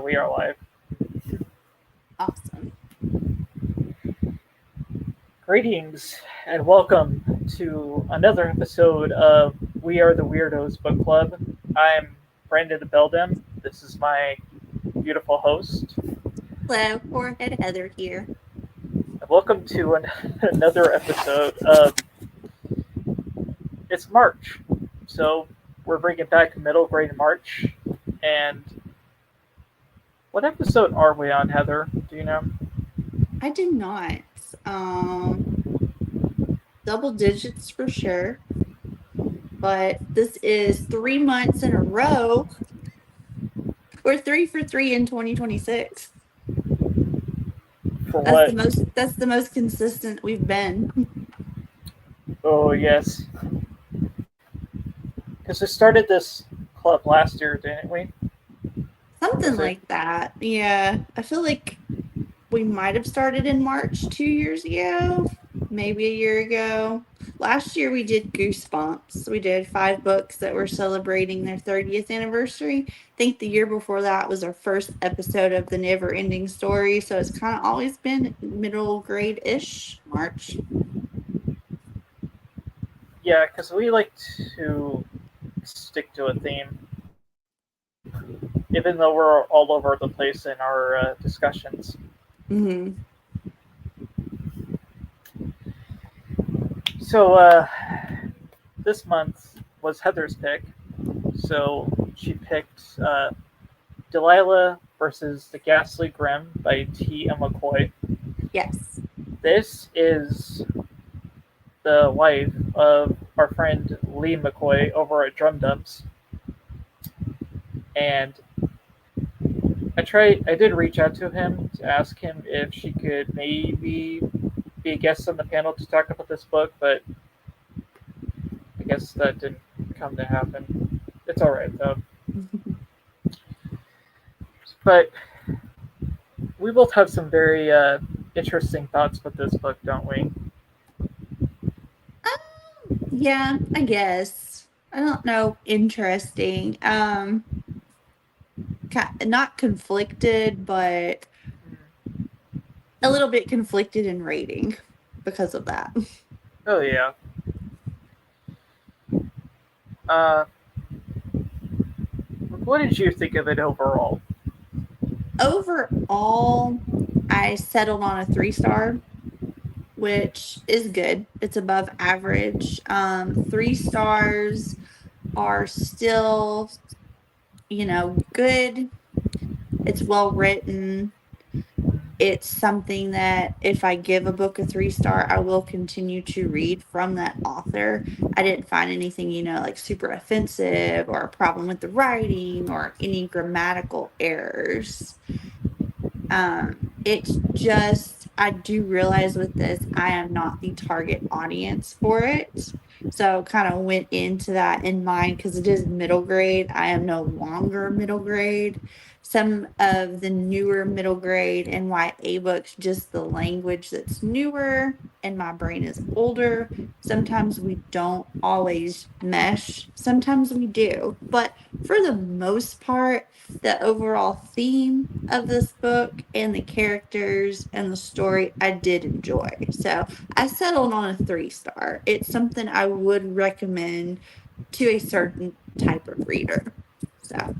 we are live. Awesome. Greetings and welcome to another episode of We Are the Weirdos Book Club. I'm Brandon the Beldam. This is my beautiful host. Hello, Forehead Heather here. And welcome to another episode of It's March. So we're bringing back middle grade March. And what episode are we on, Heather? Do you know? I do not. Double digits for sure. But this is 3 months in a row. We're 3 for 3 in 2026. For That's what? the most consistent we've been. Oh, yes. Because we started this club last year, didn't we? Something Was it? like that. Yeah. I feel like we might have started in March 2 years ago, maybe a year ago. Last year we did Goosebumps. We did 5 books that were celebrating their 30th anniversary. I think the year before that was our first episode of the Never Ending Story. So it's kind of always been middle grade ish March. Yeah, because we like to stick to a theme, even though we're all over the place in our discussions. Mm-hmm. So, this month was Heather's pick. So, she picked Delilah versus the Ghastly Grim by T. M. McCoy. Yes. This is the wife of our friend Lee McCoy over at Drum Dumps. And I did reach out to him to ask him if she could maybe be a guest on the panel to talk about this book, but I guess that didn't come to happen. It's all right though. But we both have some very interesting thoughts with this book, don't we? Yeah, I guess. I don't know. Interesting. Not conflicted, but a little bit conflicted in rating because of that. Oh yeah. Uh, what did you think of it overall? Overall, I settled on a 3 star, which is good. It's above average. 3 stars are still, good. It's well written. It's something that if I give a book a 3 star, I will continue to read from that author. I didn't find anything, like super offensive or a problem with the writing or any grammatical errors. It's just, I do realize with this, I am not the target audience for it. So kind of went into that in mind because it is middle grade. I am no longer middle grade. Some of the newer middle grade and YA books, just the language that's newer and my brain is older. Sometimes we don't always mesh. Sometimes we do. But for the most part, the overall theme of this book and the characters and the story I did enjoy. So I settled on a 3 star. It's something I would recommend to a certain type of reader. So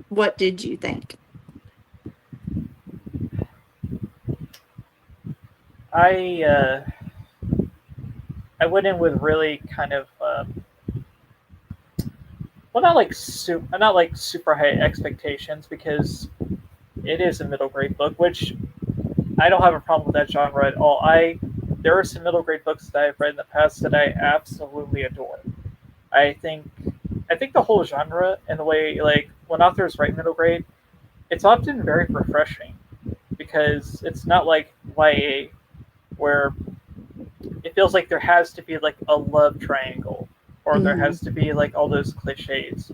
what did you think? I I went in with really kind of well, not like super high expectations because it is a middle grade book, which I don't have a problem with that genre at all. There are some middle grade books that I've read in the past that I absolutely adore. I think I think the whole genre and the way like when authors write middle grade, it's often very refreshing because it's not like YA where it feels like there has to be like a love triangle or there Mm-hmm. has to be like all those cliches.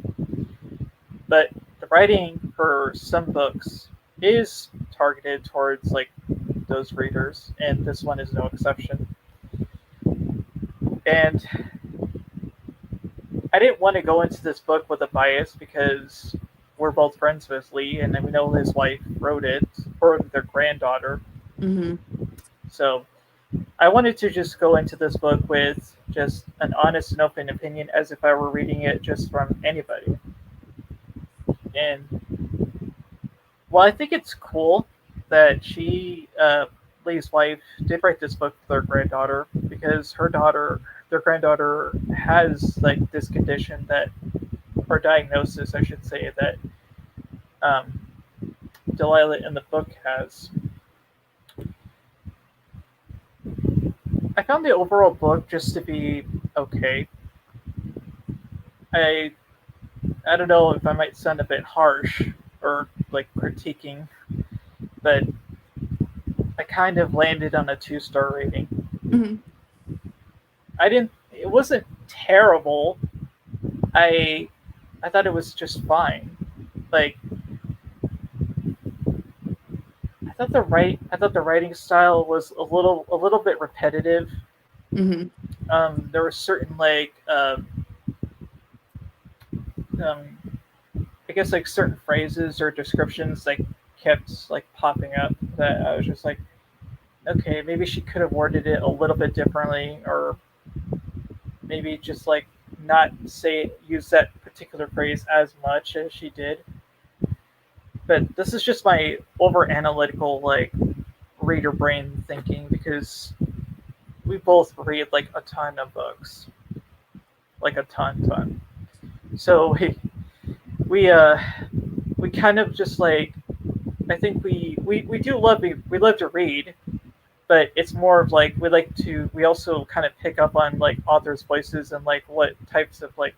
But the writing for some books is targeted towards like those readers, and this one is no exception. And I didn't want to go into this book with a bias because we're both friends with Lee, and then we know his wife wrote it, or their granddaughter. Mm-hmm. So I wanted to just go into this book with just an honest and open opinion, as if I were reading it just from anybody. And well, I think it's cool that Lee's wife, did write this book for their granddaughter because their granddaughter, has like this condition that, or diagnosis, I should say, that um, Delilah in the book has. I found the overall book just to be okay. I I don't know if I might sound a bit harsh or like critiquing, but I kind of landed on a 2-star rating. Mm-hmm. I didn't. It wasn't terrible. I I thought it was just fine. Like I thought the writing style was a little bit repetitive. Mm-hmm. There were certain um, I guess like certain phrases or descriptions that kept like popping up that I was just like, okay, maybe she could have worded it a little bit differently, or maybe just like not say use that particular phrase as much as she did. But this is just my over analytical like reader brain thinking because we both read like a ton of books, like a ton. So we uh we kind of just like I think we do love we love to read, but it's more of like we also kind of pick up on like authors' voices and like what types of like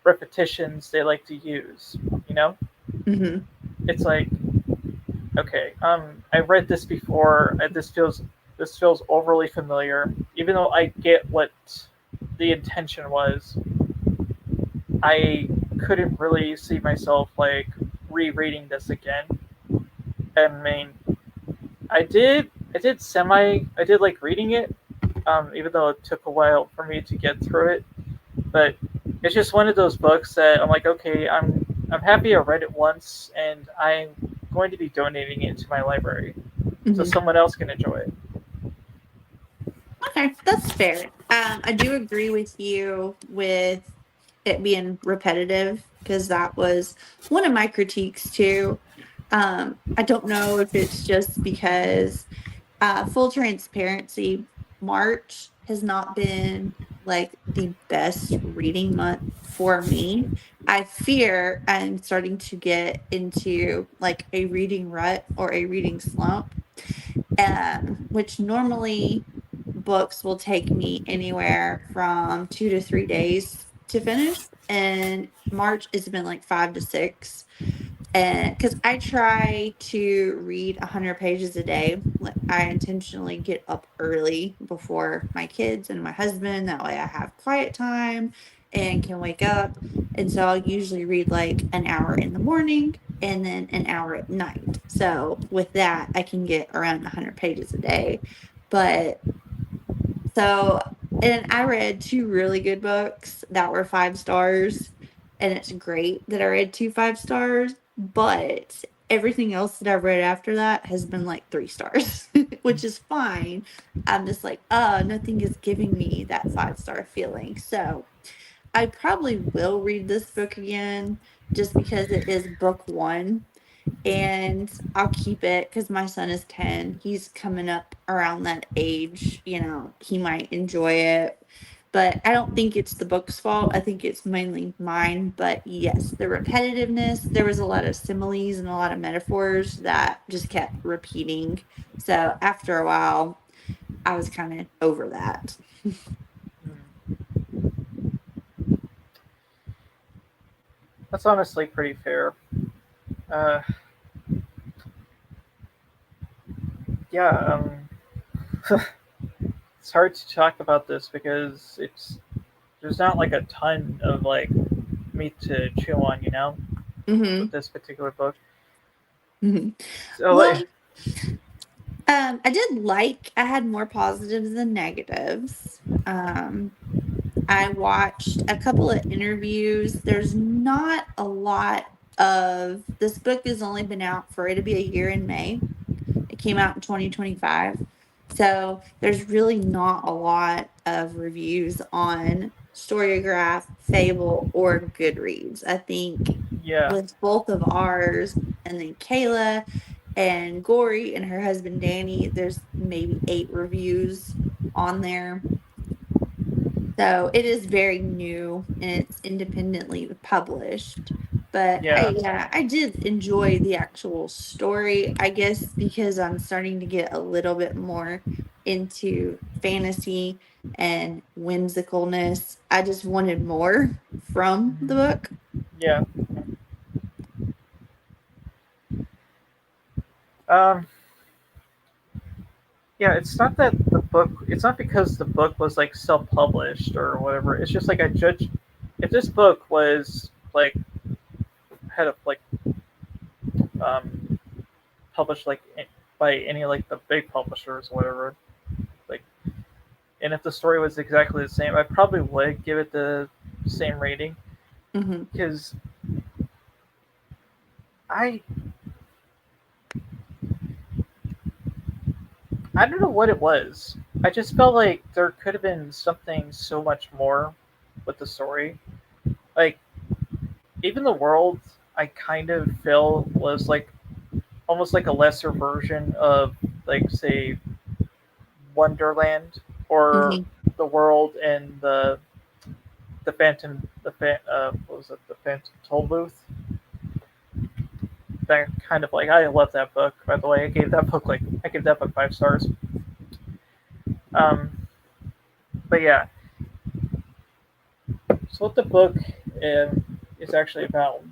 repetitions they like to use. You know, Mm-hmm. it's like okay, I read this before. This feels overly familiar, even though I get what the intention was. I couldn't really see myself like rereading this again. I mean, I did like reading it, even though it took a while for me to get through it. But it's just one of those books that I'm like, okay, I'm happy I read it once, and I'm going to be donating it to my library so Mm-hmm. someone else can enjoy it. Okay, that's fair. I do agree with you with it being repetitive because that was one of my critiques too. I don't know if it's just because full transparency, March has not been like the best reading month for me. I fear I'm starting to get into like a reading rut or a reading slump, which normally books will take me anywhere from 2 to 3 days to finish. And March has been like 5 to 6. And because I try to read 100 pages a day, I intentionally get up early before my kids and my husband. That way I have quiet time and can wake up. And so I'll usually read like an hour in the morning and then an hour at night. So with that, I can get around 100 pages a day. But so, and I read two really good books that were 5 stars, and it's great that I read two 5 stars, but everything else that I've read after that has been like 3 stars, which is fine. I'm just like, nothing is giving me that 5 star feeling. So I probably will read this book again just because it is book one, and I'll keep it because my son is 10. He's coming up around that age. He might enjoy it. But I don't think it's the book's fault. I think it's mainly mine. But yes, the repetitiveness, there was a lot of similes and a lot of metaphors that just kept repeating. So after a while, I was kind of over that. Mm. That's honestly pretty fair. Uh, yeah, it's hard to talk about this because there's not like a ton of like meat to chew on, you know, with Hmm. this particular book. Hmm. So Well, I had more positives than negatives. I watched a couple of interviews. There's not a lot of this book has only been out for it'll be a year in May. It came out in 2025. So there's really not a lot of reviews on Storygraph, Fable, or Goodreads. I think Yeah, with both of ours and then Kayla and Gory and her husband Danny, there's maybe 8 reviews on there. So it is very new and it's independently published. But yeah. I did enjoy the actual story, I guess, because I'm starting to get a little bit more into fantasy and whimsicalness. I just wanted more from the Mhm. book. Yeah. Um, yeah, it's not that the book. It's not because the book was like self-published or whatever. It's just like I judge if this book was like had a like um published like by any like the big publishers or whatever. Like, and if the story was exactly the same, I probably would give it the same rating Hmm. because I I don't know what it was. I just felt like there could have been something so much more with the story. Like even the world, I kind of feel was like almost like a lesser version of like say Wonderland or Hmm. the world in the Phantom what was it, the Phantom Toll Booth. That kind of like I love that book. By the way, I gave that book 5 stars. Um, but yeah, so what the book is actually about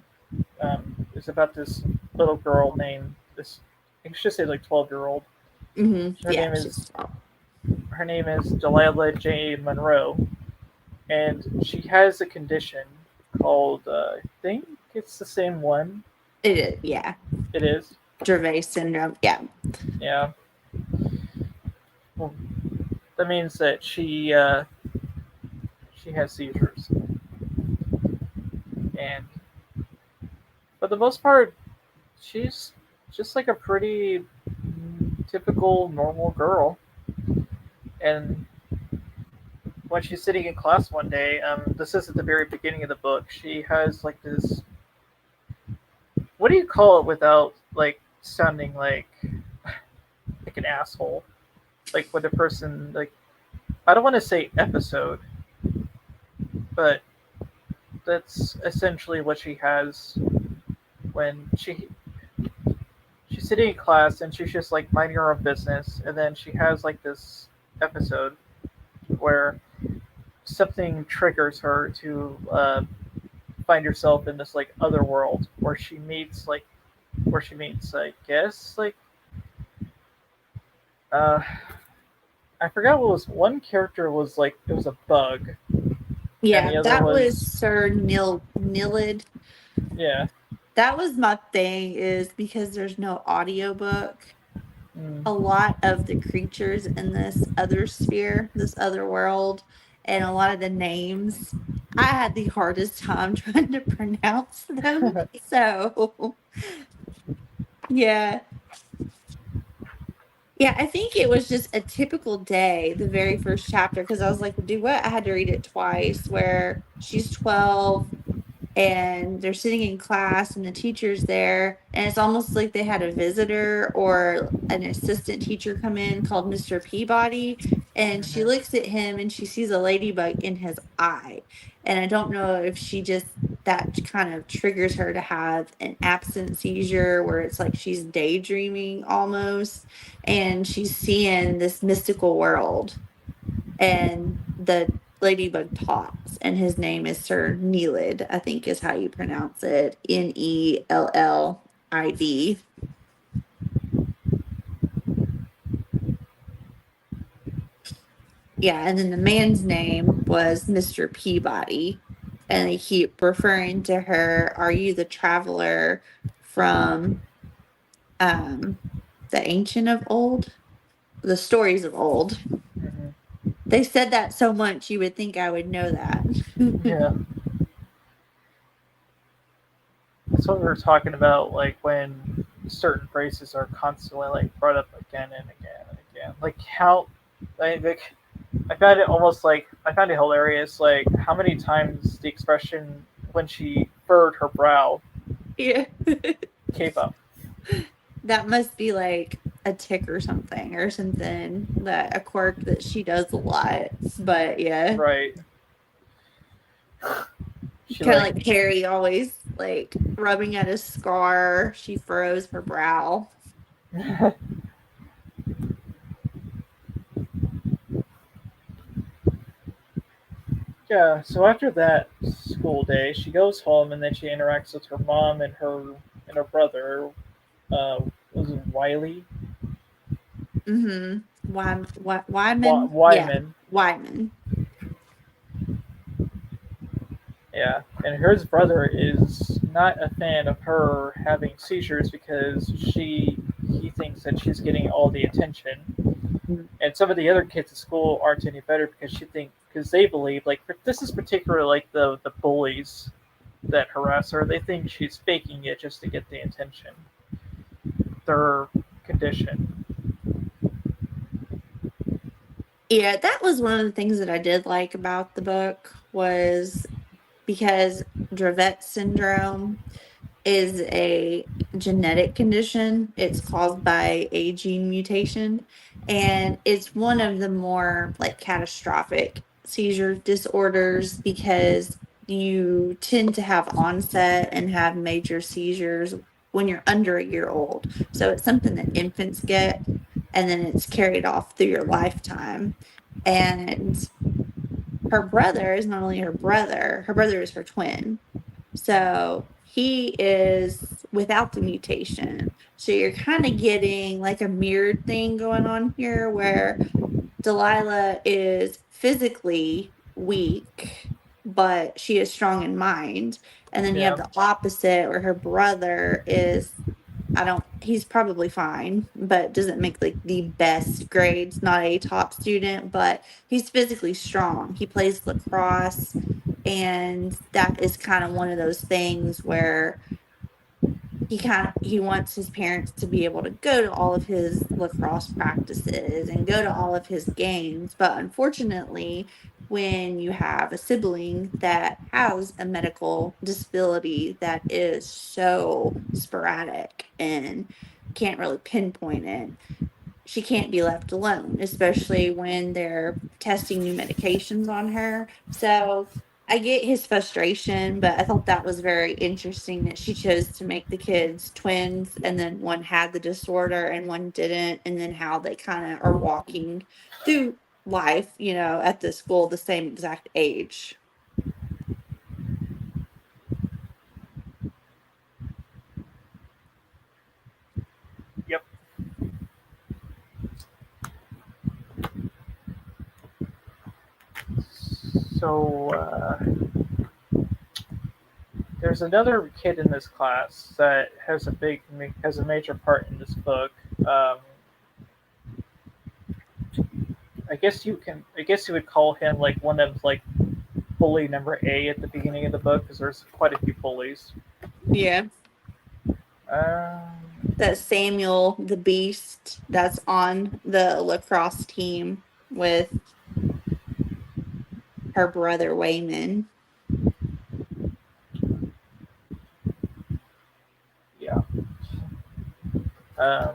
is about this little girl named this. I should say like 12-year-old. Hmm. Her Yeah, name she's is 12. her name is Delilah J. Monroe, and she has a condition called I think it's the same one. It is, yeah. It is. Gervais syndrome. Yeah. Yeah. Well, that means that she has seizures, and for the most part, she's just like a pretty typical normal girl. And when she's sitting in class one day, this is at the very beginning of the book. She has like this. What do you call it without like sounding like an asshole? Like when the person like I don't want to say episode, but that's essentially what she has when she's sitting in class and she's just like minding her own business, and then she has like this episode where something triggers her to find herself in this like other world where she meets I guess like uh I forgot what was one character was like it was a bug and Yeah, the other that was was Sir Nilid. yeah. That was my thing is because there's no audiobook, a Mm. lot of the creatures in this other sphere, this other world, and a lot of the names, I had the hardest time trying to pronounce them. So, yeah. Yeah, I think it was just a typical day, the very first chapter, because I was like, do what? I had to read it twice, where she's 12 and they're sitting in class and the teacher's there and it's almost like they had a visitor or an assistant teacher come in called Mr. Peabody, and she Mhm. looks at him and she sees a ladybug in his eye, and I don't know if she just that kind of triggers her to have an absent seizure where it's like she's daydreaming almost and she's seeing this mystical world, and the ladybug talks, and his name is Sir Neelid, I think is how you pronounce it. Nellid. Yeah, and then the man's name was Mr. Peabody, and they keep referring to her, are you the traveler from um the ancient of old? The stories of old. Mhm. They said that so much you would think I would know that. Yeah. that's what we were talking about, like when certain phrases are constantly like brought up again and again and again. Like how, like I found it almost like I found it hilarious. Like how many times the expression when she furrowed her brow Yeah. came up. That must be like a tick or something that a quirk that she does a lot. But yeah, Right. She kind of like like Harry always like rubbing at his scar. She furrows her brow. yeah. So after that school day, she goes home and then she interacts with her mom and her brother. Was it Wiley? Mm-hmm. Wyman? Yeah, Wyman. Wyman. Yeah, and hers brother is not a fan of her having seizures because he thinks that she's getting all the attention, and some of the other kids at school aren't any better because they believe like this is particularly like the bullies that harass her. They think she's faking it just to get the attention. Their condition. Yeah, that was one of the things that I did like about the book was because Dravet syndrome is a genetic condition. It's caused by a gene mutation, and it's one of the more like catastrophic seizure disorders because you tend to have onset and have major seizures when you're under a year old. So it's something that infants get, and then it's carried off through your lifetime. And her brother is not only her brother is her twin. So he is without the mutation. So you're kind of getting like a mirrored thing going on here where Delilah is physically weak, but she is strong in mind. And then you have Yeah, the opposite where her brother is I don't, he's probably fine, but doesn't make like the best grades, not a top student, but he's physically strong. He plays lacrosse, and that is kind of one of those things where he wants his parents to be able to go to all of his lacrosse practices and go to all of his games. But unfortunately, when you have a sibling that has a medical disability that is so sporadic and can't really pinpoint it, she can't be left alone, especially when they're testing new medications on her. So I get his frustration, but I thought that was very interesting that she chose to make the kids twins and then one had the disorder and one didn't, and then how they kind of are walking through life, at the school the same exact age. yep. So there's another kid in this class that has a major part in this book. Um, I guess you would call him like one of like bully number A at the beginning of the book because there's quite a few bullies. Yeah. Um, That Samuel the Beast that's on the lacrosse team with her brother Wayman. yeah. Um,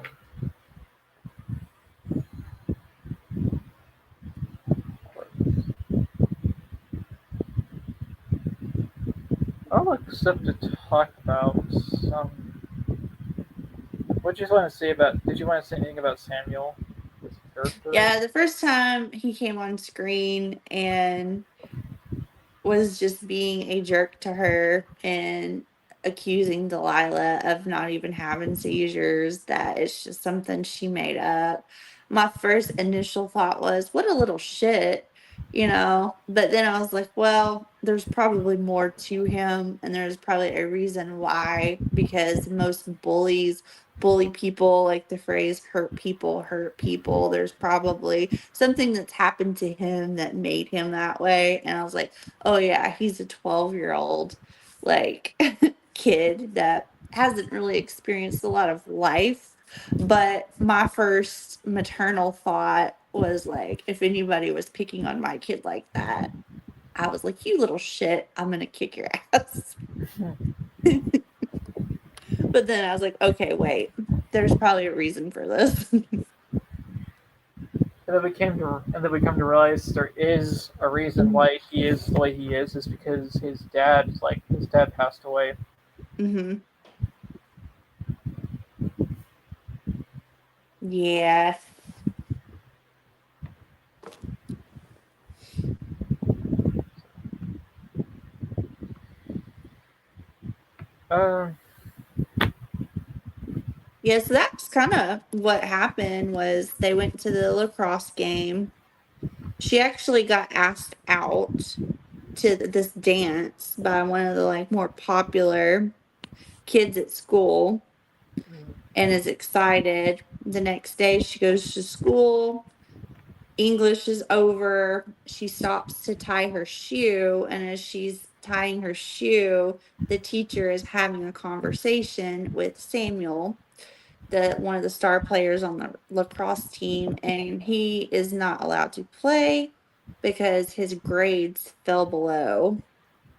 I'll look stuff to talk about. Some. What did you want to say about? Did you want to say anything about Samuel, this character? Yeah, the first time he came on screen and was just being a jerk to her and accusing Delilah of not even having seizures, that is just something she made up. My first initial thought was, what a little shit. But then I was like, well, there's probably more to him, and there's probably a reason why, because most bullies bully people, like the phrase hurt people hurt people. There's probably something that's happened to him that made him that way. And I was like, oh yeah, he's a 12-year-old. Like kid that hasn't really experienced a lot of life. But my first maternal thought was like, if anybody was picking on my kid like that, I was like, you little shit, I'm going to kick your ass. But then I was like, okay, wait, there's probably a reason for this. And then we come to realize there is a reason why he is the way he is because his dad passed away. Hmm. Yeah. Um, Yeah, so that's kind of what happened was they went to the lacrosse game. She actually got asked out to this dance by one of the like more popular kids at school and is excited. The next day she goes to school. English is over. She stops to tie her shoe, and as she's tying her shoe, the teacher is having a conversation with Samuel, the one of the star players on the lacrosse team, and he is not allowed to play because his grades fell below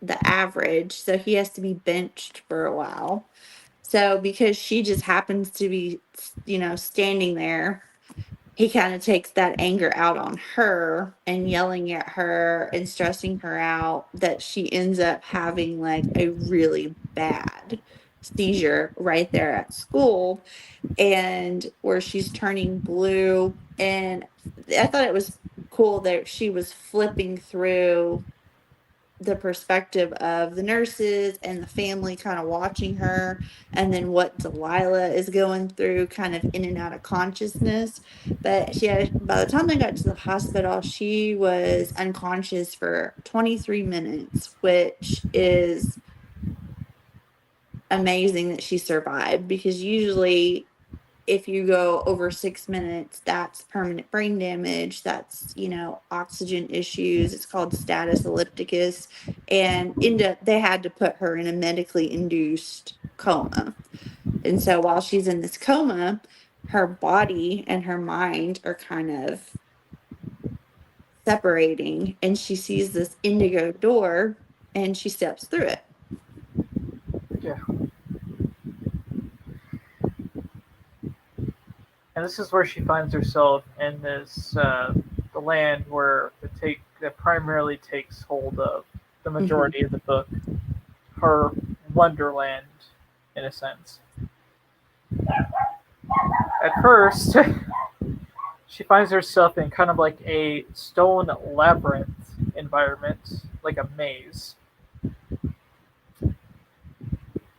the average, so he has to be benched for a while. So because she just happens to be, standing there, he kind of takes that anger out on her and yelling at her and stressing her out that she ends up having like a really bad seizure right there at school, and where she's turning blue. And I thought it was cool that she was flipping through the perspective of the nurses and the family kind of watching her, and then what Delilah is going through kind of in and out of consciousness. But she had, by the time they got to the hospital, she was unconscious for 23 minutes, which is amazing that she survived, because usually if you go over 6 minutes, that's permanent brain damage. That's, oxygen issues. It's called status ellipticus. And they had to put her in a medically induced coma. And so while she's in this coma, her body and her mind are kind of separating. And she sees this indigo door and she steps through it. yeah, and this is where she finds herself in this the land where that primarily takes hold of the Mhm. majority of the book, her wonderland, in a sense. At first, she finds herself in kind of like a stone labyrinth environment, like a maze,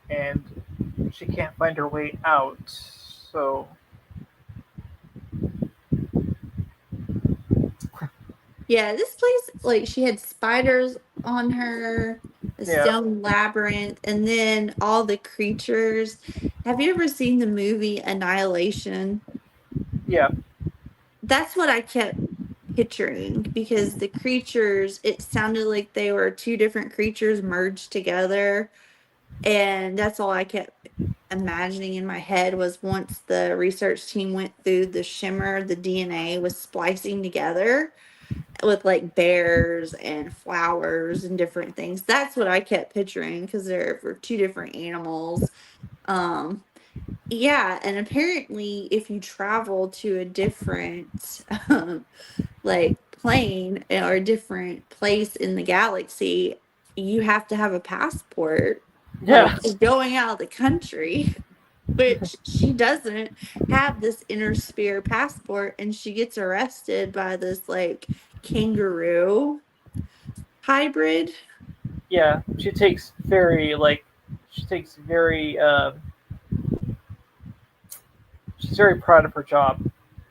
and she can't find her way out. So, Yeah, this place, like, she had spiders on her, the yeah, stone labyrinth, and then all the creatures. Have you ever seen the movie Annihilation? yeah, That's what I kept picturing, because the creatures, it sounded like they were two different creatures merged together. And that's all I kept imagining in my head was once the research team went through the shimmer, the DNA was splicing together with like bears and flowers and different things. That's what I kept picturing, because there were two different animals. Um, yeah, and apparently, if you travel to a different like plane or a different place in the galaxy, you have to have a passport. Like yeah, you're going out of the country, which she doesn't have this inner sphere passport, and she gets arrested by this like kangaroo hybrid. yeah. She takes very she's very proud of her job.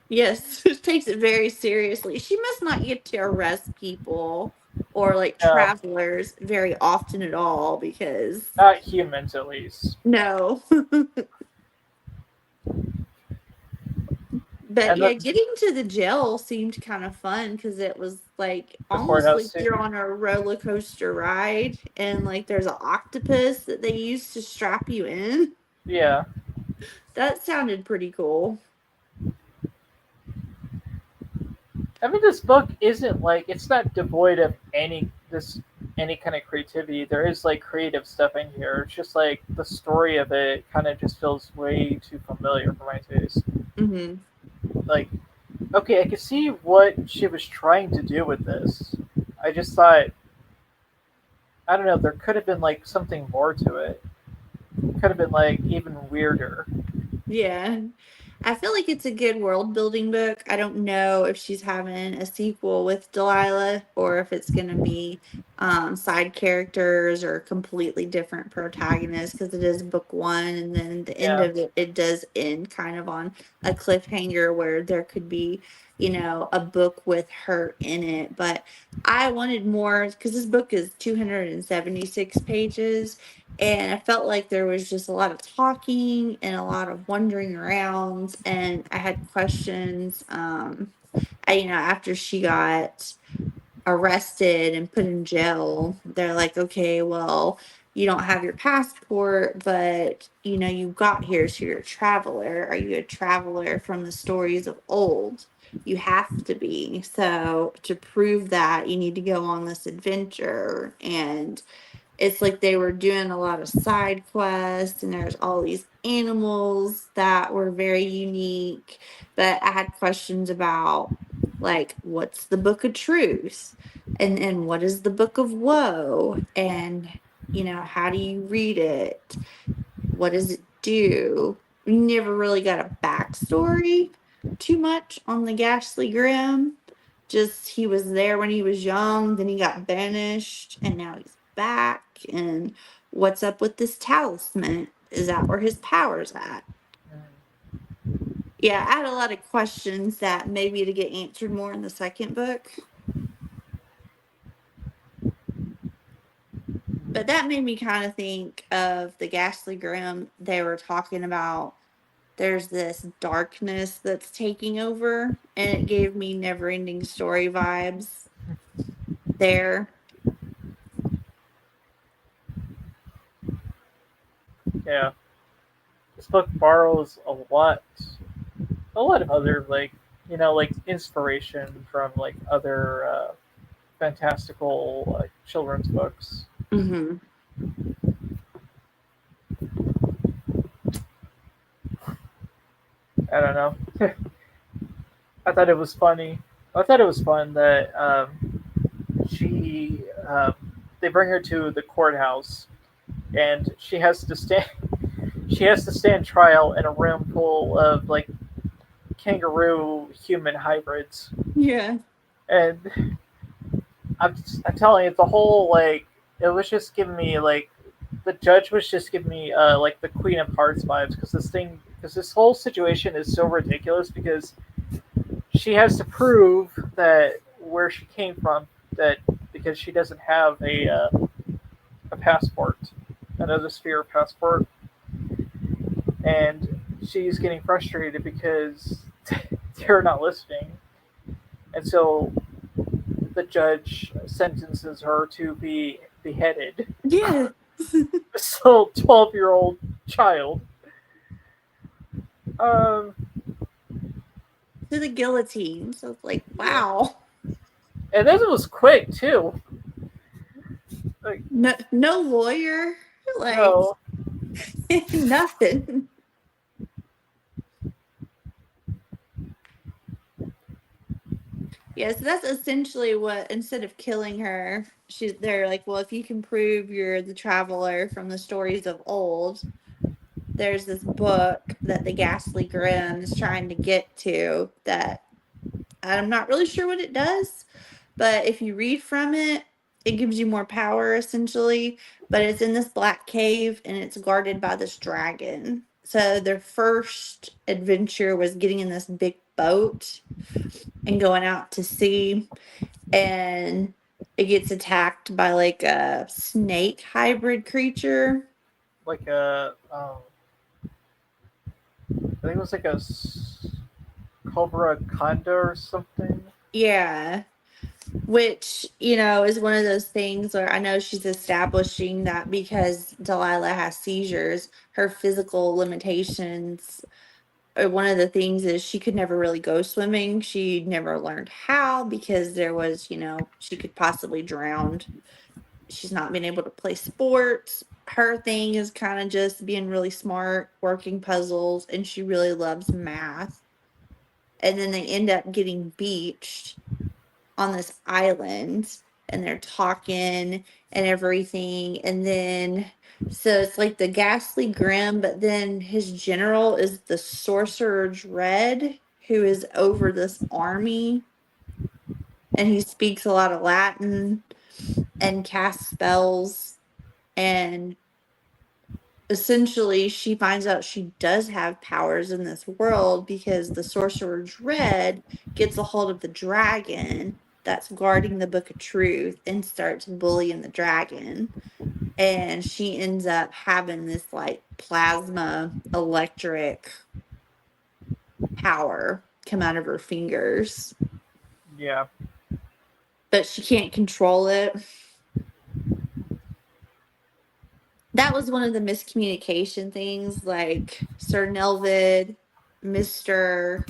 Yes, takes it very seriously. She must not get to arrest people or like Uh, travelers very often at all, because Not humans, at least. no. But And yeah, getting to the jail seemed kind of fun because it was like the almost courthouse like too. you're on a roller coaster ride, and like there's an octopus that they use to strap you in. Yeah. That sounded pretty cool. I mean, this book isn't like it's not devoid of any kind of creativity. There is like creative stuff in here. It's just like the story of it kind of just feels way too familiar for my taste. Hmm. Like, okay, I can see what she was trying to do with this. I just thought, I don't know, there could have been like something more to it. Could have been like even weirder. Yeah. I feel like it's a good world building book. I don't know if she's having a sequel with Delilah or if it's going to be side characters or completely different protagonists because it is book one. And then the end Yeah. of it, it does end kind of on a cliffhanger where there could be, a book with her in it. But I wanted more because this book is 276 pages. And I felt like there was just a lot of talking and a lot of wandering around, and I had questions. After she got arrested and put in jail, they're like, okay, well, you don't have your passport, but you got here, so you're a traveler. Are you a traveler from the stories of old? You have to be. So to prove that, you need to go on this adventure. And it's like they were doing a lot of side quests and there's all these animals that were very unique, but I had questions about like what's the book of truth and what is the book of woe, and how do you read it, what does it do? We never really got a backstory too much on the Ghastly Grim. Just he was there when he was young, then he got banished, and now he's back. And what's up with this talisman? Is that where his power's at? Yeah, I had a lot of questions that maybe to get answered more in the second book. But that made me kind of think of the Ghastly Grim. They were talking about there's this darkness that's taking over, and it gave me never ending story vibes there. Yeah. This book borrows a lot of other like like inspiration from like other fantastical children's books. Hmm. I don't know. I thought it was funny. I thought it was fun that she they bring her to the courthouse and she has to stand trial in a room full of like kangaroo human hybrids. Yeah. And I'm telling you, the whole like it was just giving me like the judge was just giving me like the Queen of Hearts vibes because this whole situation is so ridiculous because she has to prove that where she came from that because she doesn't have a passport, another sphere passport, and she's getting frustrated because they're not listening, and so the judge sentences her to be beheaded. Yeah. So 12-year-old child. Um, To the guillotine. So it's like, yeah, wow. and this was quick too. Like No, no lawyer, like no, nothing. Yeah, so that's essentially what, instead of killing her, they're like, well, if you can prove you're the traveler from the stories of old, there's this book that the Ghastly Grim is trying to get to that I'm not really sure what it does, but if you read from it, it gives you more power essentially. But it's in this black cave and it's guarded by this dragon. So their first adventure was getting in this big boat and going out to sea, and it gets attacked by like a snake hybrid creature. like a I think it was like Cobra Kanda or something. Yeah. Which, is one of those things where I know she's establishing that because Delilah has seizures, her physical limitations, one of the things is she could never really go swimming. She never learned how because there was, she could possibly drown. She's not been able to play sports. Her thing is kind of just being really smart, working puzzles, and she really loves math. And then they end up getting beached on this island and they're talking and everything. And then, so it's like the Ghastly Grim, but then his general is the Sorcerer Dread, who is over this army. And he speaks a lot of Latin and casts spells. And essentially, she finds out she does have powers in this world because the Sorcerer Dread gets a hold of the dragon that's guarding the Book of Truth and starts bullying the dragon. And she ends up having this like plasma electric power come out of her fingers, Yeah, but she can't control it. That was one of the miscommunication things, like Sir Nelvid, Mr.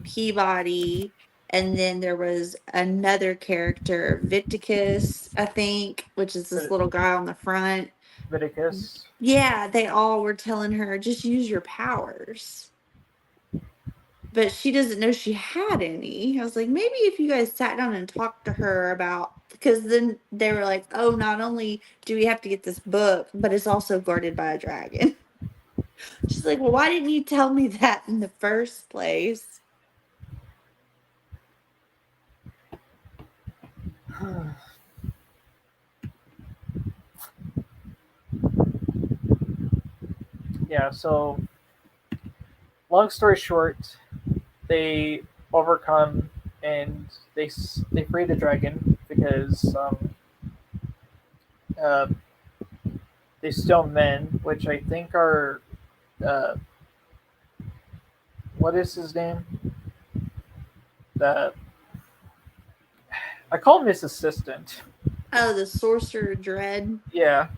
Peabody, and then there was another character, Victicus, I think, which is this Vit- little guy on the front. Viticus. Yeah, they all were telling her, just use your powers. But she doesn't know she had any. I was like, maybe if you guys sat down and talked to her about, because then they were like, oh, not only do we have to get this book, but it's also guarded by a dragon. She's like, well, why didn't you tell me that in the first place? Yeah, so long story short, they overcome and they free the dragon because uh, they steal men, which I think are uh, what is his name? The I call him his assistant. Oh, the Sorcerer Dread. Yeah,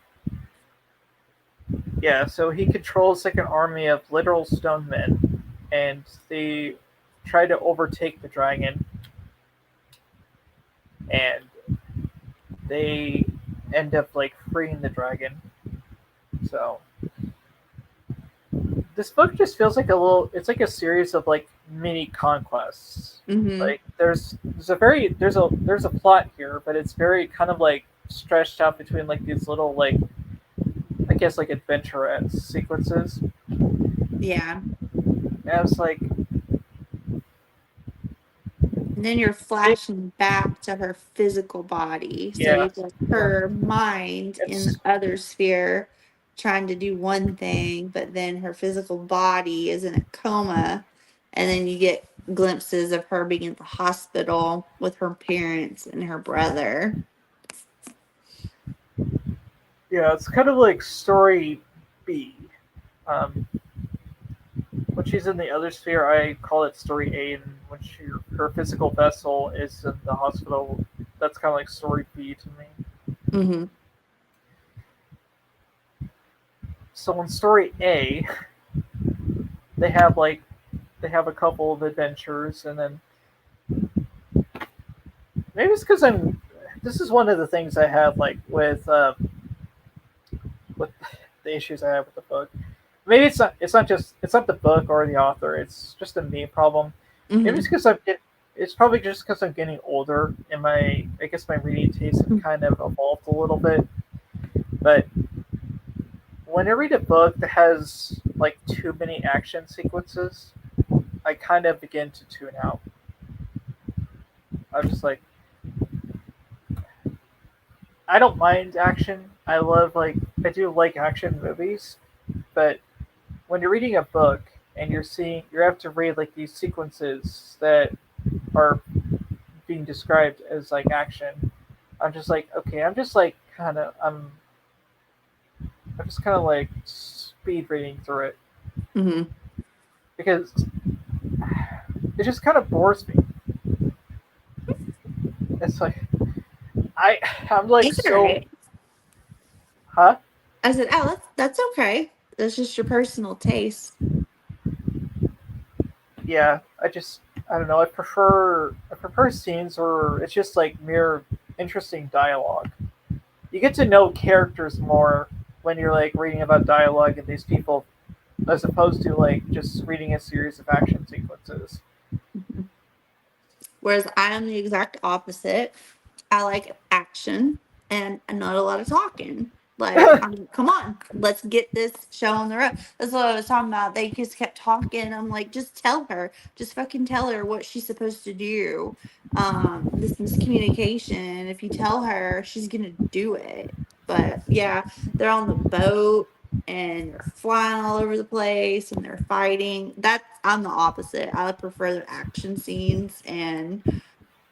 yeah. So he controls like an army of literal stone men, and they try to overtake the dragon, and they end up like freeing the dragon. So this book just feels like a little. It's like a series of like mini conquests. Mm-hmm. Like there's a plot here, but it's very kind of like stretched out between like these little like I guess like adventurette sequences. Yeah. And I was like, And then you're it, flashing back to her physical body. So yeah, you've got yeah. her mind in the It's other sphere trying to do one thing, but then her physical body is in a coma. And then you get glimpses of her being at the hospital with her parents and her brother. yeah, it's kind of like story B. Um, when she's in the other sphere, I call it story A, and when her physical vessel is in the hospital, that's kind of like story B to me. Mm-hmm. So in story A, they have like they have a couple of adventures, and then maybe it's because I'm. This is one of the things I have like with the issues I have with the book. Maybe it's not. It's not the book or the author. It's just a me problem. Maybe it's Mm-hmm. because it's probably just because I'm getting older and I guess my reading taste have kind of evolved a little bit. But when I read a book that has like too many action sequences, I kind of begin to tune out. I'm just like, I don't mind action. I do like action movies, but when you're reading a book and you have to read like these sequences that are being described as like action. I'm just like, okay, I'm just kind of like speed reading through it Mm-hmm. because it just kind of bores me. It's like I I'm like It's all so right. huh? I said, oh, that's okay. That's just your personal taste. Yeah, I don't know. I prefer scenes where it's just like mere interesting dialogue. You get to know characters more when you're like reading about dialogue and these people, as opposed to like just reading a series of action sequences. Mhm. Whereas I am the exact opposite. I like action and not a lot of talking. Like, come on, let's get this show on the road. That's what I was talking about. They just kept talking. I'm like, just tell her, just fucking tell her what she's supposed to do. This miscommunication, if you tell her, she's gonna do it. But yeah, they're on the boat and they're flying all over the place and they're fighting. That's I'm the opposite. I prefer the action scenes and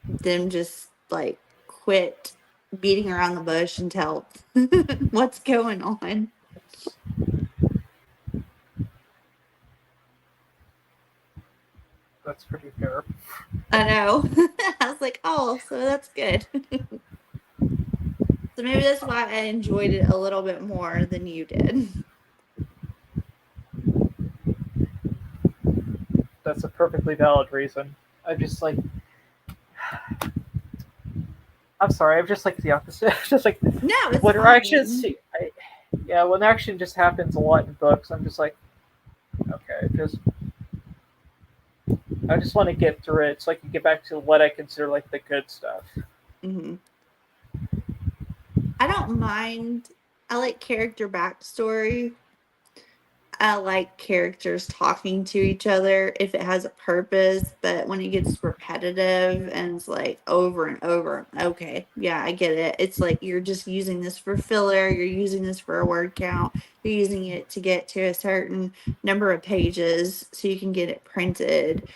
them just like quit beating around the bush and tell what's going on. It's, that's pretty fair. I know. I was like, oh, so that's good. So maybe that's why I enjoyed it a little bit more than you did. That's a perfectly valid reason. I just like I'm sorry. I'm just like the opposite. just like No, it's when action, fine. yeah, when action just happens a lot in books, I'm just like, okay, just I just want to get through it so I can get back to what I consider like the good stuff. Hmm. I don't mind. I like character backstory. I like characters talking to each other if it has a purpose, but when it gets repetitive and it's like over and over, okay, yeah, I get it. It's like you're just using this for filler, you're using this for a word count, you're using it to get to a certain number of pages so you can get it printed.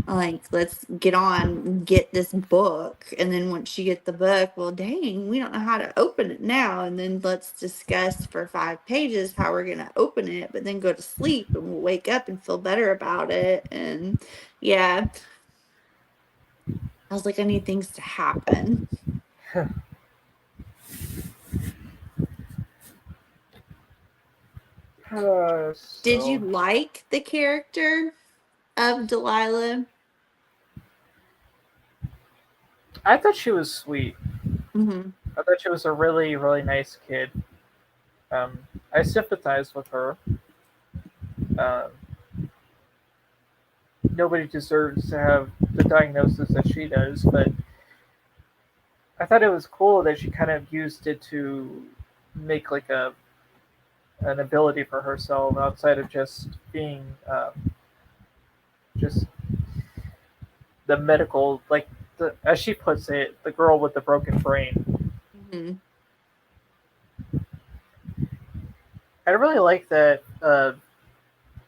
Like, let's get on, get this book. And then once you get the book, well, dang, we don't know how to open it now. And then let's discuss for 5 pages how we're going to open it, but then go to sleep and we'll wake up and feel better about it. And yeah, I was like, I need things to happen. Did you So like the character of Delilah? I thought she was sweet. Hmm. I thought she was a really really nice kid. I sympathized with her. Um, Nobody deserves to have the diagnosis that she does, but I thought it was cool that she kind of used it to make like a an ability for herself outside of just being just the medical like as she puts it, the girl with the broken brain. Hmm. I really like that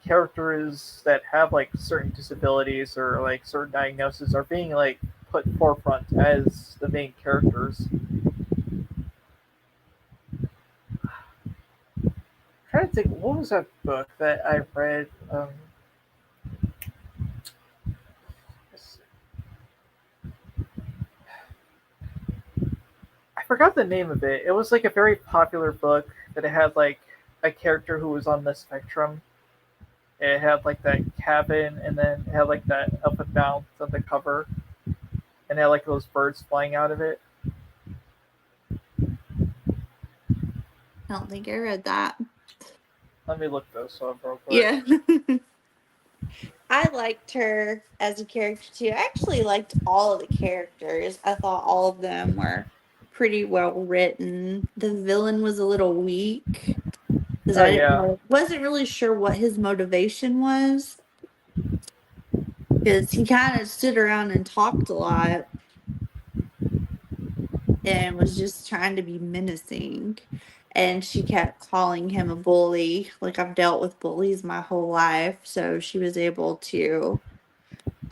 characters that have like certain disabilities or like certain diagnoses are being like put forefront as the main characters. I'm trying to think, what was that book that I read? I forgot the name of it. It was like a very popular book that it had like a character who was on the spectrum. It had like that cabin, and then it had like that up and down on the cover, and it had like those birds flying out of it. I don't think I read that. Let me look those up real quick. Yeah. I liked her as a character too. I actually liked all of the characters. I thought all of them were pretty well written. The villain was a little weak because Oh I didn't yeah, know, wasn't really sure what his motivation was because he kind of stood around and talked a lot and was just trying to be menacing. And she kept calling him a bully. Like I've dealt with bullies my whole life, so she was able to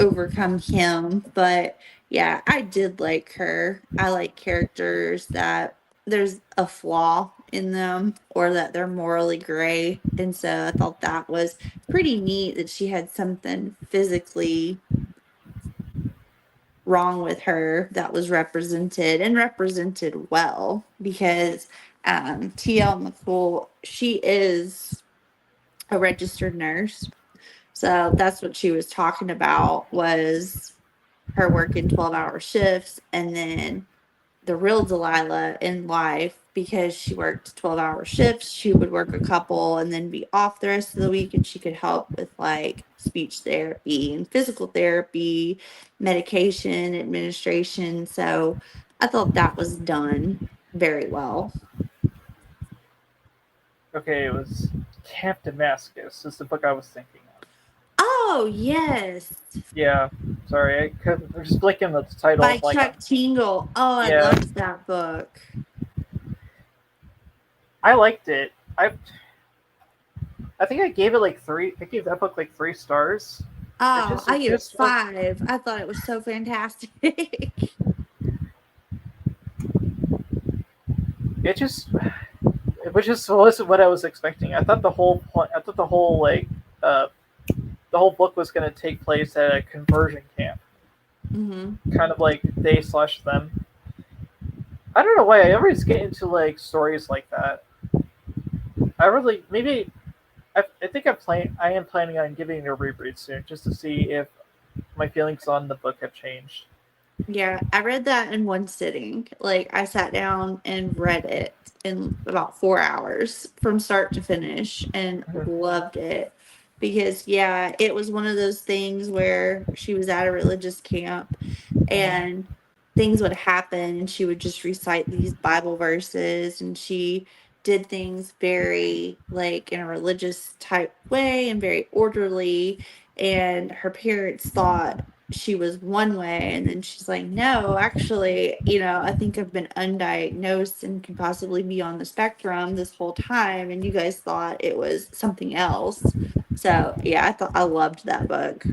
overcome him. But yeah, I did like her. I like characters that there's a flaw in them or that they're morally gray. And so I thought that was pretty neat that she had something physically wrong with her that was represented and represented well because TL McCool, she is a registered nurse. So that's what she was talking about was her working 12-hour shifts and then the real Delilah in life because she worked 12-hour shifts. She would work a couple and then be off the rest of the week, and she could help with like speech therapy and physical therapy, medication administration. So I thought that was done very well. Okay, it was Camp Damascus is the book I was thinking of. Oh, yes. Yeah, sorry, I couldn't. I'm just blinking at the title. By I'm like, Chuck Tingle. Oh, I yeah, loved that book. I liked it. I think I gave it like three. I gave that book like 3 stars. Oh, I It gave it just was. 5. I thought it was so fantastic. It just which just wasn't what I was expecting. I thought the whole point, I thought uh, the whole book was going to take place at a conversion camp, hmm kind of like they slash them. I don't know why I always get into like stories like that. I really maybe I think I am planning on giving it a reread soon just to see if my feelings on the book have changed. Yeah, I read that in one sitting. Like I sat down and read it in about 4 hours from start to finish and Mhm. loved it. Because yeah, it was one of those things where she was at a religious camp Mhm. and things would happen and she would just recite these Bible verses and she did things very like in a religious type way and very orderly and her parents thought she was one way and then she's like no actually I think I've been undiagnosed and could possibly be on the spectrum this whole time and you guys thought it was something else. So yeah, I loved that book.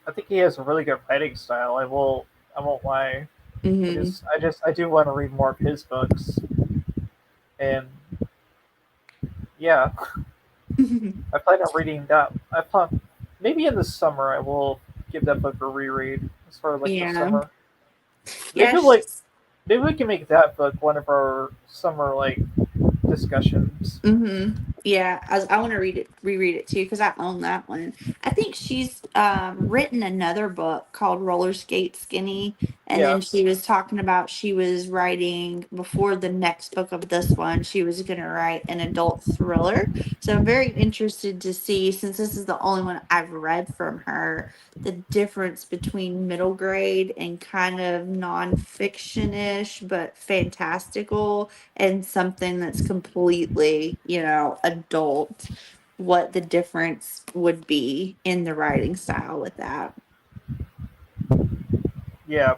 I think he has a really good writing style. I won't lie. hmm I do want to read more of his books. And yeah, I plan on reading that. I plan maybe in the summer I will give that book a reread. As far as like the yeah, summer, yeah, maybe like maybe we can make that book one of our summer like discussions. Yeah, I want to reread it too, because I own that one. I think she's written another book called Roller Skate Skinny, and Yeah, then she was talking about she was writing before the next book of this one, she was going to write an adult thriller. So I'm very interested to see, since this is the only one I've read from her, the difference between middle grade and kind of nonfiction-ish, but fantastical and something that's completely, adult, what the difference would be in the writing style with that. yeah,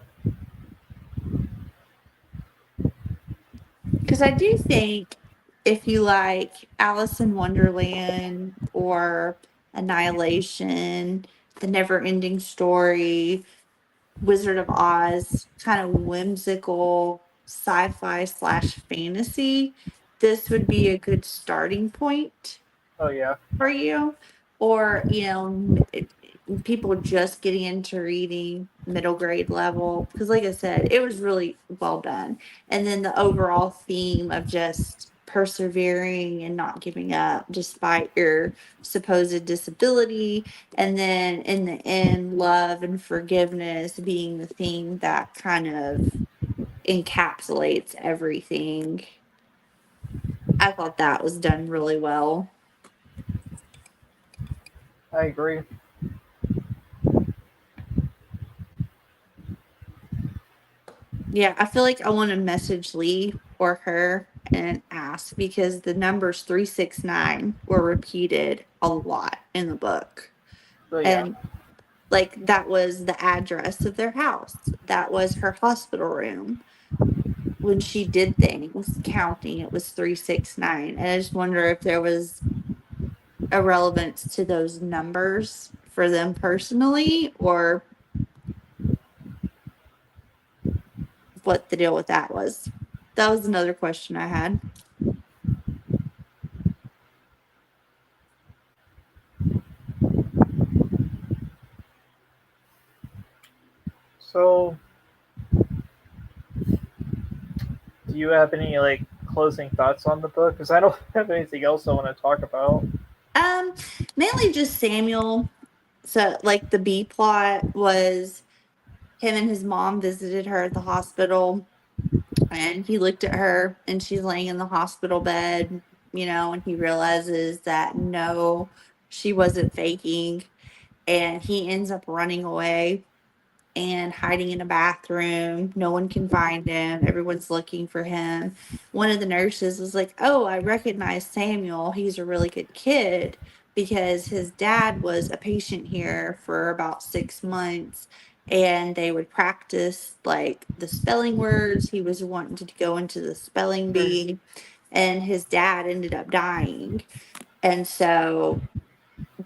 Because I do think if you like Alice in Wonderland or Annihilation, The Never Ending Story, Wizard of Oz, kind of whimsical sci-fi slash fantasy, this would be a good starting point oh yeah, for you, or people just getting into reading middle grade level, because like I said, it was really well done, and then the overall theme of just persevering and not giving up despite your supposed disability, and then in the end love and forgiveness being the theme that kind of encapsulates everything. I thought that was done really well. I agree. Yeah, I feel like I want to message Lee or her and ask because the numbers 369 were repeated a lot in the book. So yeah, And like that was the address of their house. That was her hospital room. When she did things counting, it was 369. And I just wonder if there was a relevance to those numbers for them personally or what the deal with that was. That was another question I had. So, do you have any like closing thoughts on the book? Because I don't have anything else I want to talk about. Um, Mainly just Samuel. So like the B plot was him and his mom visited her at the hospital, and he looked at her and she's laying in the hospital bed, and he realizes that no, she wasn't faking, and he ends up running away and hiding in a bathroom. No one can find him. Everyone's looking for him. One of the nurses was like, "Oh, I recognize Samuel. He's a really good kid because his dad was a patient here for about 6 months." And they would practice like the spelling words. He was wanting to go into the spelling Sure. bee, and his dad ended up dying. And so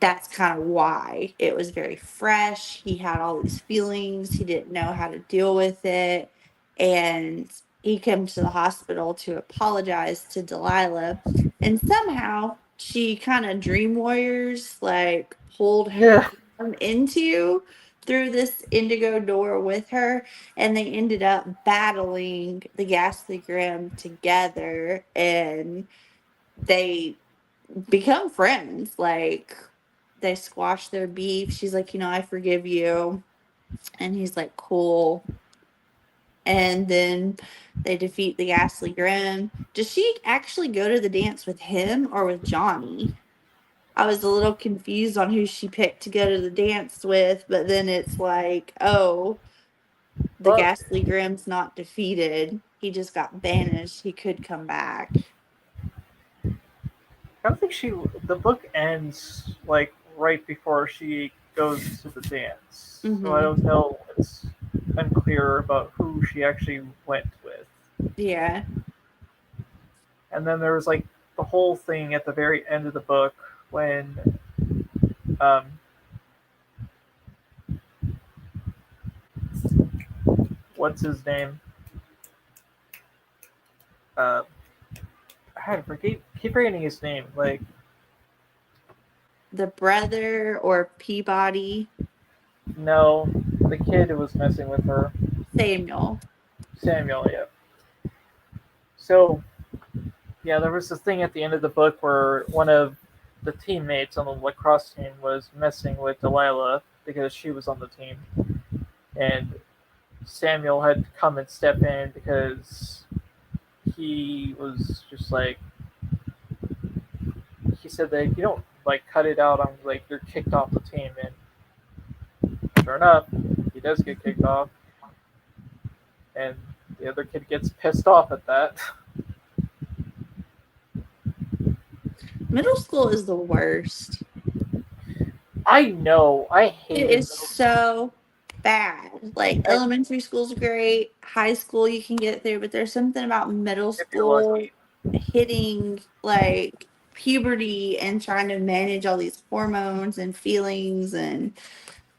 that's kind of why it was very fresh. He had all these feelings. He didn't know how to deal with it. And he came to the hospital to apologize to Delilah. And somehow she kind of dream warriors like pulled Yeah. him into through this indigo door with her. And they ended up battling the Ghastly Grim together. And they become friends. Like they squash their beef. She's like, I forgive you. And he's like, cool. And then they defeat the Ghastly Grim. Does she actually go to the dance with him or with Johnny? I was a little confused on who she picked to go to the dance with, but then it's like, oh, the Well, Ghastly Grim's not defeated. He just got banished. He could come back. I don't think she. The book ends like right before she goes to the dance, so I Mm-hmm. don't know. It's unclear about who she actually went with. Yeah. And then there was like the whole thing at the very end of the book when um, what's his name? Uh, I forget. Keep forgetting his name. Like The brother or Peabody, no, the kid who was messing with her, Samuel. Samuel. Yeah. So yeah, there was this thing at the end of the book where one of the teammates on the lacrosse team was messing with Delilah because she was on the team, and Samuel had to come and step in because he was just like he said that if you don't like cut it out, I'm like you're kicked off the team, and sure enough, he does get kicked off, and the other kid gets pissed off at that. Middle school is the worst. I know, I It hated is middle school. so bad. Like I, elementary school's great, high school you can get through, but there's something about middle if you're school lucky. hitting like puberty and trying to manage all these hormones and feelings, and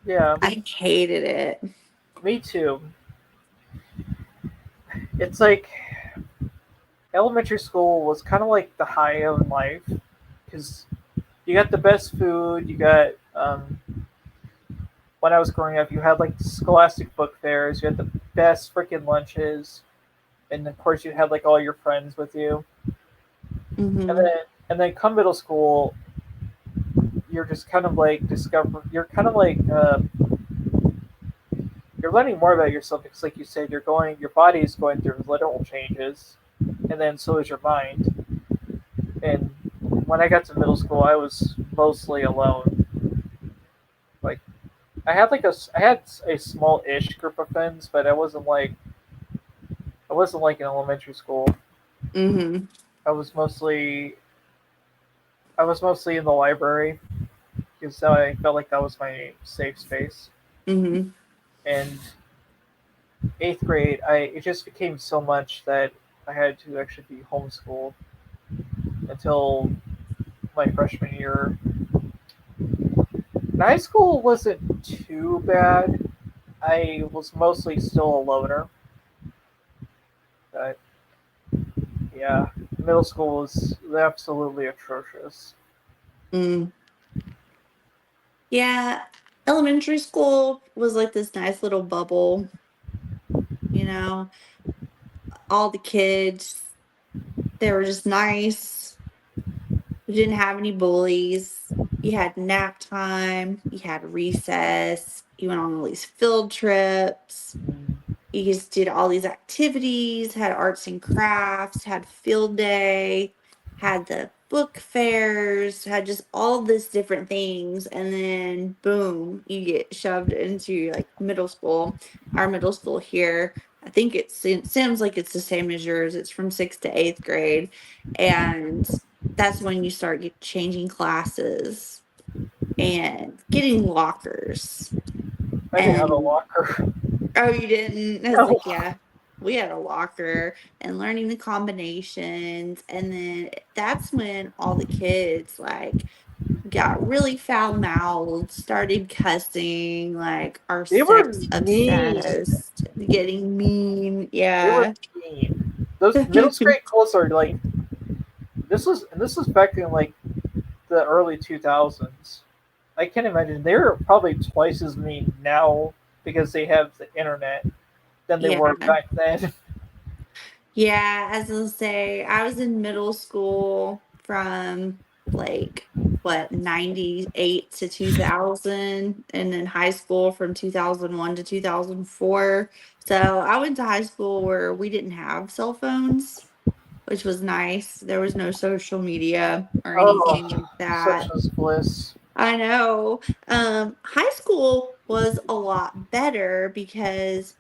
Yeah, I hated it. me too. It's like elementary school was kind of like the high of life because you got the best food. You got when I was growing up, you had like scholastic book fairs. You had the best freaking lunches, and of course you had like all your friends with you. And Mm-hmm. then come middle school, you're just kind of like discover. You're kind of like you're learning more about yourself because, like you said, your body is going through literal changes, and then so is your mind. And when I got to middle school, I was mostly alone. Like I had a small ish group of friends, but I wasn't like in elementary school. Mm-hmm. I was mostly I was mostly in the library because I felt like that was my safe space. Mm-hmm. And eighth grade, I it just became so much that I had to actually be homeschooled until my freshman year. And high school wasn't too bad. I was mostly still a loner, but yeah, middle school was absolutely atrocious. Mm. Yeah. Elementary school was like this nice little bubble, you know, all the kids, they were just nice. We didn't have any bullies. You had nap time, you had recess, you went on all these field trips. You just did all these activities, had arts and crafts, had field day, had the book fairs, had just all this different things. And then boom, you get shoved into like middle school. Our middle school here, I think it sounds like it's the same as yours. It's from sixth to eighth grade. And that's when you start changing classes and getting lockers. I didn't have a And locker. oh, you didn't? I was No. like, yeah, we had a locker and learning the combinations. And then that's when all the kids like got really foul mouthed, started cussing, like are They were sex mean. obsessed, getting mean. They were Yeah. mean. Those middle grade schools are like this was back in like the early 2000s. I can't imagine they're probably twice as mean now because they have the internet than they Yeah. were back then. Yeah, as I say, I was in middle school from like what 98 to 2000 and then high school from 2001 to 2004. So I went to high school where we didn't have cell phones, which was nice. There was no social media or anything Oh, like such that. was bliss. I know. High school was a lot better because,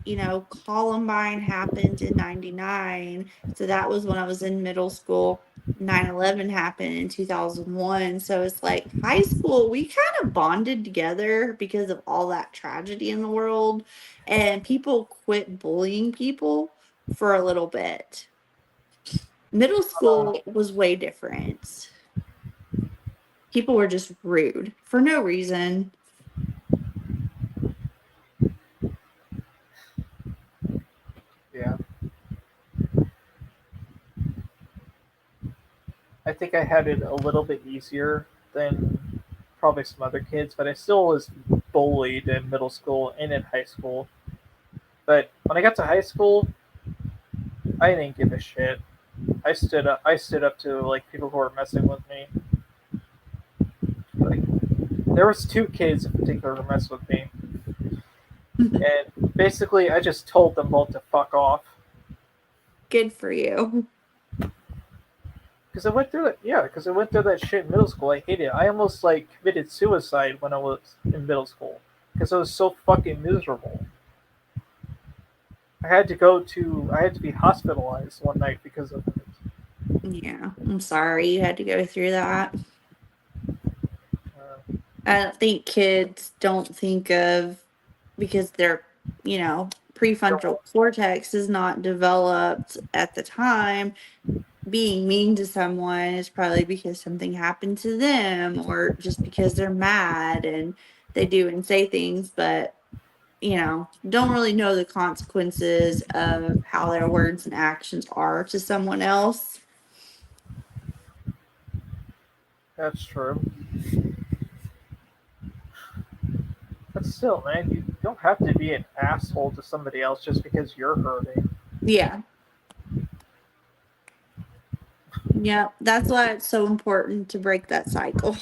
Columbine happened in 99. So that was when I was in middle school. 9/11 happened in 2001. So it's like high school, we kind of bonded together because of all that tragedy in the world. And people quit bullying people for a little bit. Middle Uh, school was way different. People were just rude for no reason. yeah, I think I had it a little bit easier than probably some other kids, but I still was bullied in middle school and in high school. But when I got to high school, I didn't give a shit. I stood up. I stood up to like people who were messing with me. Like there was two kids in particular who messed with me, and basically I just told them both to fuck off Good for you. because I went through that. Yeah, because I went through that shit in middle school. I hated it. I almost like committed suicide when I was in middle school because I was so fucking miserable. I had to be hospitalized one night because of it. Yeah, I'm sorry you had to go through that. Uh, I don't think kids don't think of because their, there prefrontal were- cortex is not developed at the time. Being mean to someone is probably because something happened to them or just because they're mad and they do and say things, but don't really know the consequences of how their words and actions are to someone else. that's true. But still, man, you don't have to be an asshole to somebody else just because you're hurting. Yeah. Yeah, that's why it's so important to break that cycle.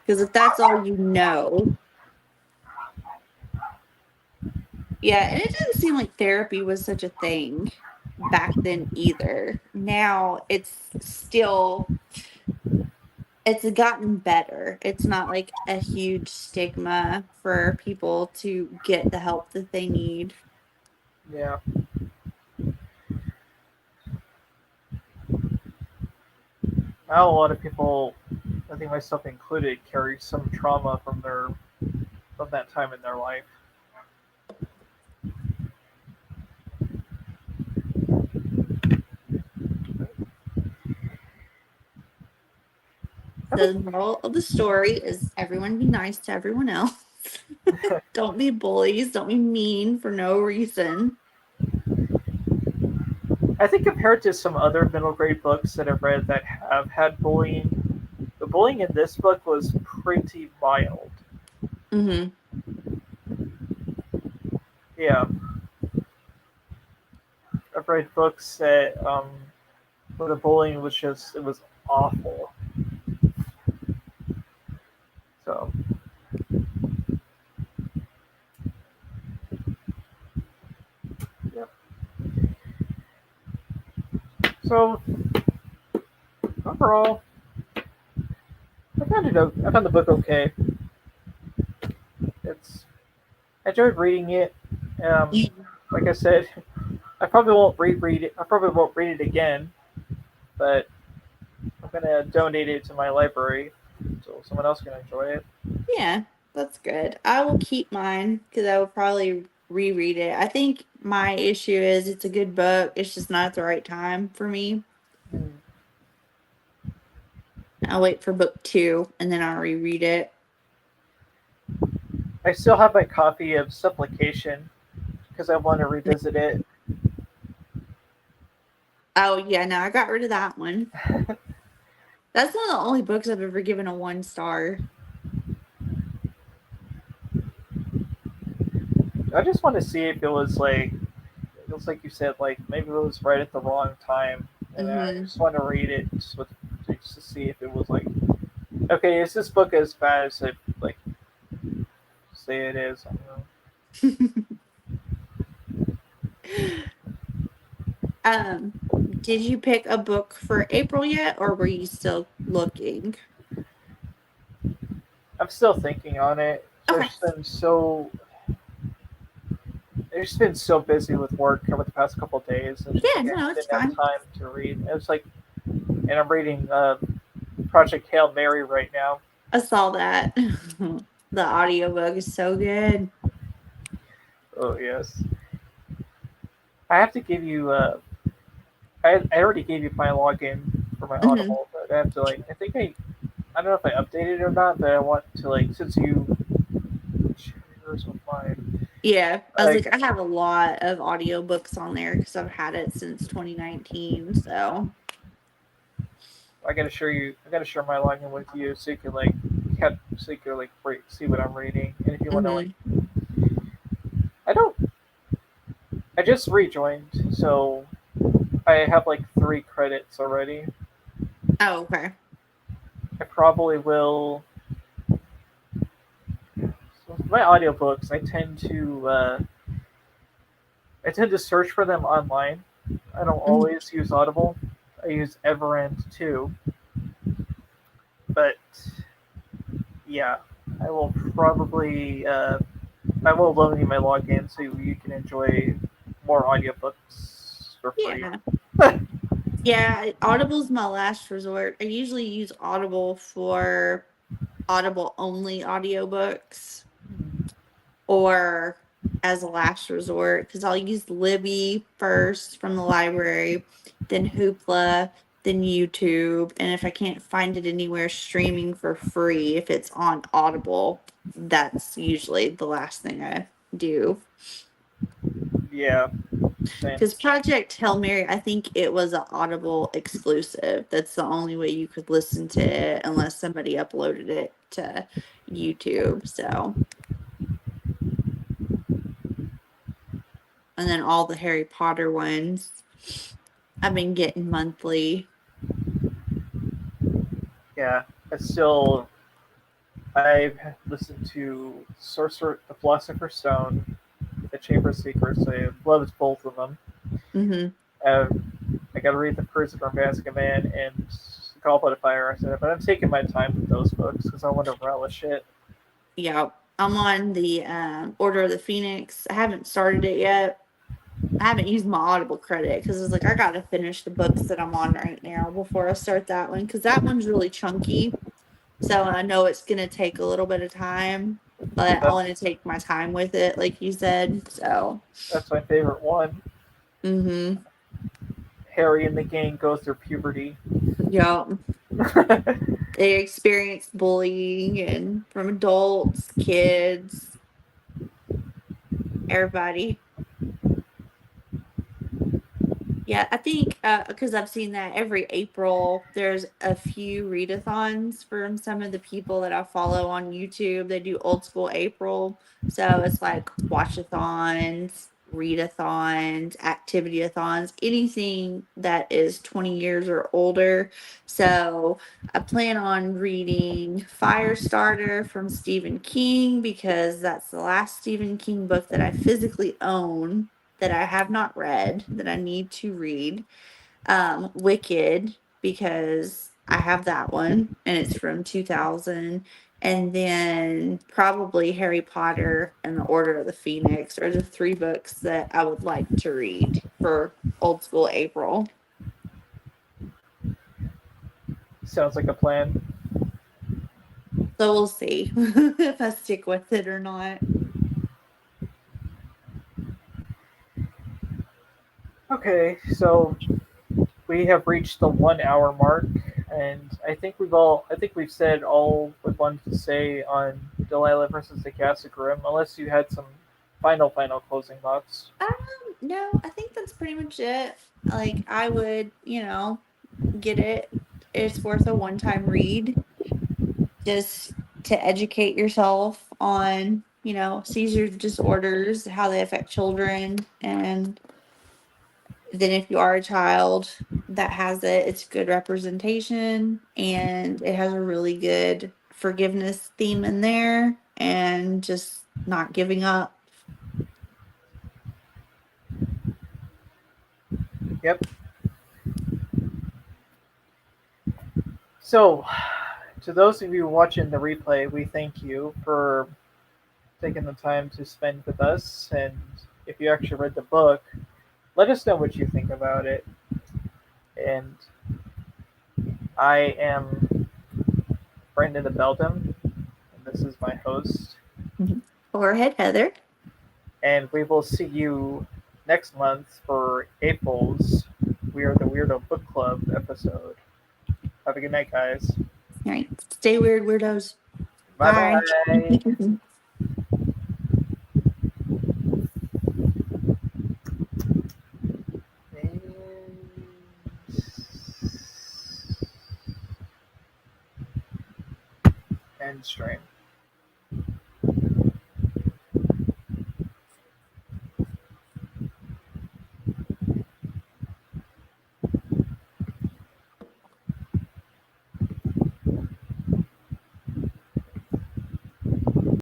Because if that's all you know, yeah, and it didn't seem like therapy was such a thing back then either. Now it's gotten better. It's not like a huge stigma for people to get the help that they need. Yeah. Now a lot of people, I think myself included, carry some trauma from that time in their life. I The moral of the story is everyone be nice to everyone else. Don't be bullies. Don't be mean for no reason. I think compared to some other middle grade books that I've read that have had bullying, the bullying in this book was pretty mild. Hmm. Yeah, I've read books that where the bullying was just it was awful. So yeah. So overall, I found the book okay. It's I enjoyed reading it. Like I said, I probably won't reread it. I probably won't read it again, but I'm gonna donate it to my library so someone else can enjoy it. Yeah, that's good. I will keep mine because I will probably reread it. I think my issue is it's a good book. It's just not at the right time for me. Hmm. I'll wait for book two and then I'll reread it. I still have my copy of Supplication because I want to revisit it. Oh yeah, no, I got rid of that one. That's one of the only books I've ever given a 1 star. I just want to see if it was like you said, like maybe it was right at the wrong time, and I Mm-hmm. just want to read it just to see if it was like, okay, is this book as bad as it like say it is? I don't know. um, did you pick a book for April yet, or were you still looking? I'm still thinking on it. Okay. I've just been so busy with work over the past couple of days, and just Yeah, like I no, it's didn't have fine. time to read. It was like, and I'm reading Project Hail Mary right now. I saw that. The audiobook is so good. Oh yes, I have to give you. I already gave you my login for my Hmm. Audible, but I have to like. I don't know if I updated it or not, but I want to like since you yours with mine. Yeah, I was Like like, I have a lot of audiobooks on there because I've had it since 2019. So, I gotta share my login with you so you can like so you can like see what I'm reading, and if you want to like, hmm. I don't. I just rejoined, so I have like 3 credits already. Oh, okay. I probably will. So my audiobooks, I tend to search for them online. I don't Mhm. always use Audible. I use Everend too, but yeah, I will probably I will loan you my login so you can enjoy more audiobooks for free. Yeah. Yeah, Audible's my last resort. I usually use Audible for Audible only audiobooks or as a last resort because I'll use Libby first from the library, then Hoopla, then YouTube. And if I can't find it anywhere streaming for free, if it's on Audible, that's usually the last thing I do. Yeah, same. Because Project Hail Mary, I think it was an Audible exclusive. That's the only way you could listen to it unless somebody uploaded it to YouTube. So, and then all the Harry Potter ones I've been getting monthly. Yeah, I've listened to Sorcerer, the Philosopher's Stone, the Chamber of Secrets. I loved both of them. Hmm. I got to read The Prison from Azkaban and Goblet of Fire. I said, but I'm taking my time with those books because I want to relish it. Yeah, I'm on the Order of the Phoenix. I haven't started it yet. I haven't used my Audible credit because it's like I got to finish the books that I'm on right now before I start that one because that one's really chunky. So I know it's going to take a little bit of time, but I want to That's take my time with it, like you said. So, that's my favorite one. mm-hmm. Harry and the gang go through puberty. Yeah. They experience bullying and from adults, kids, everybody. Yeah, I think because I've seen that every April, there's a few readathons from some of the people that I follow on YouTube. They do old school April. So it's like watchathons, readathons, activity-athons, anything that is 20 years or older. So I plan on reading Firestarter from Stephen King because that's the last Stephen King book that I physically own that I have not read that I need to read. Wicked because I have that one and it's from 2000. And then probably Harry Potter and the Order of the Phoenix are the three books that I would like to read for old school April. Sounds like a plan. So we'll see if I stick with it or not. Okay, so we have reached the 1 hour mark, and I think we've said all we wanted to say on Delilah versus the Ghastly Grim, unless you had some final closing thoughts. Um, no, I think that's pretty much it. Like I would, get it. It's worth a one-time read just to educate yourself on, seizure disorders, how they affect children. And then if you are a child that has it, it's good representation and it has a really good forgiveness theme in there and just not giving up. Yep. So, to those of you watching the replay, we thank you for taking the time to spend with us. And if you actually read the book, let us know what you think about it. And I am Brandon the Beldam, and this is my host. Go ahead, Heather. And we will see you next month for April's We Are the Weirdo Book Club episode. Have a good night, guys. All right. Stay weird, weirdos. Bye Bye. bye. And stream.